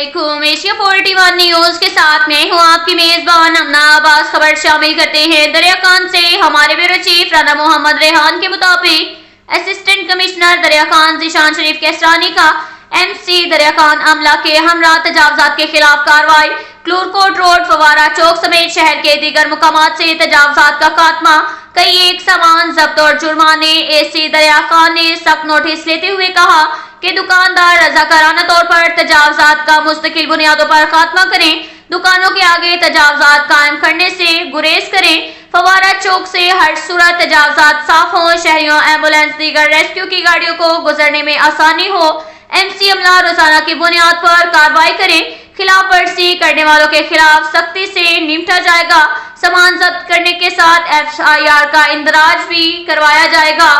अस्सलामुअलैकुम। Asia 41 news के साथ मैं हूं आपकी मेजबान अमना अब्बास। खबर शामिल करते हैं दरियाखान से। हमारे ब्यूरो चीफ राना मोहम्मद रेहान के मुताबिक असिस्टेंट कमिश्नर दरियाखान ज़ीशान शरीफ केसरानी का MC दरियाखान अमला के हमरा तजावजात के खिलाफ कार्रवाई। क्लूरकोट रोड, फवारा चौक समेत शहर के दीगर मुकामात से तजावजात का खात्मा। कई एक सामान जब्त और जुर्माने। AC दरियाखान ने सख्त नोटिस लेते हुए कहा कि दुकानदार रजाकाराना तौर पर तजावजात का मुस्तकिल बुनियादों पर खात्मा करें। दुकानों के आगे तजावजात कायम करने से गुरेज करें। फवारा चौक से हर सूरत तजावजात साफ हों। शहरियों, एम्बुलेंस, दीगर रेस्क्यू की गाड़ियों को गुजरने में आसानी हो। MC अमला रोजाना की बुनियाद पर कार्रवाई करें। खिलाफ वर्जी करने वालों के खिलाफ सख्ती से निपटा जाएगा। सामान जब्त करने के साथ FIR का इंदराज भी करवाया जाएगा।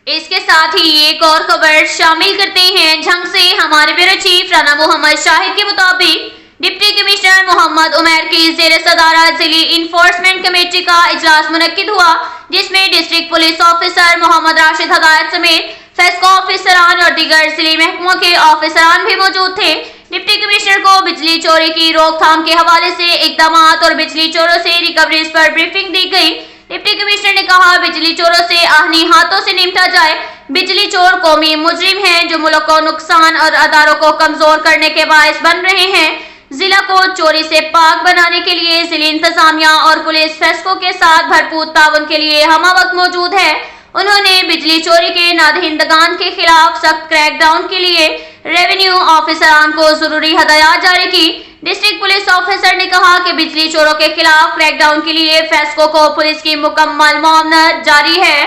इसके साथ ही एक और खबर शामिल करते हैं झंग से। हमारे ब्यूरो चीफ राना मोहम्मद शाहिद के मुताबिक डिप्टी कमिश्नर मोहम्मद उमर की जेर सदारत जिली इन्फोर्समेंट कमेटी का इजलास मुनक्किद हुआ, जिसमें district police officer Mohammad Rashid Hadayat समेत फेस्को ऑफिसरान और दीगर जिले महकमों के ऑफिसरान भी मौजूद थे। डिप्टी कमिश्नर को बिजली चोरी की रोकथाम के हवाले से इकदाम और बिजली चोरों से रिकवरीज पर ब्रीफिंग दी गई। डिप्टी कमिश्नर ने कहा, बिजली चोरों से आहनी हाथों से निपटा जाए। बिजली चोर कौमी मुजरिम हैं जो मुल्क को नुकसान और अदारों को कमजोर करने के बायस बन रहे हैं। जिला को चोरी से पाक बनाने के लिए जिले इंतजामिया और पुलिस फेस्को के साथ भरपूर ताउन के लिए हमा वक्त मौजूद है। उन्होंने बिजली चोरी के नादहिंदगान के खिलाफ सख्त क्रैकडाउन के लिए रेवेन्यू ऑफिसरान को जरूरी हदायत जारी की। डिस्ट्रिक्ट पुलिस ऑफिसर ने कहा कि बिजली चोरों के खिलाफ क्रैकडाउन के लिए फेस्को को पुलिस की मुकम्मल मुआवनत जारी है।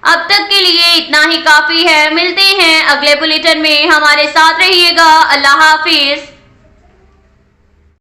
अब तक के लिए इतना ही काफी है। मिलते हैं अगले बुलेटिन में, हमारे साथ रहिएगा। अल्लाह हाफिज।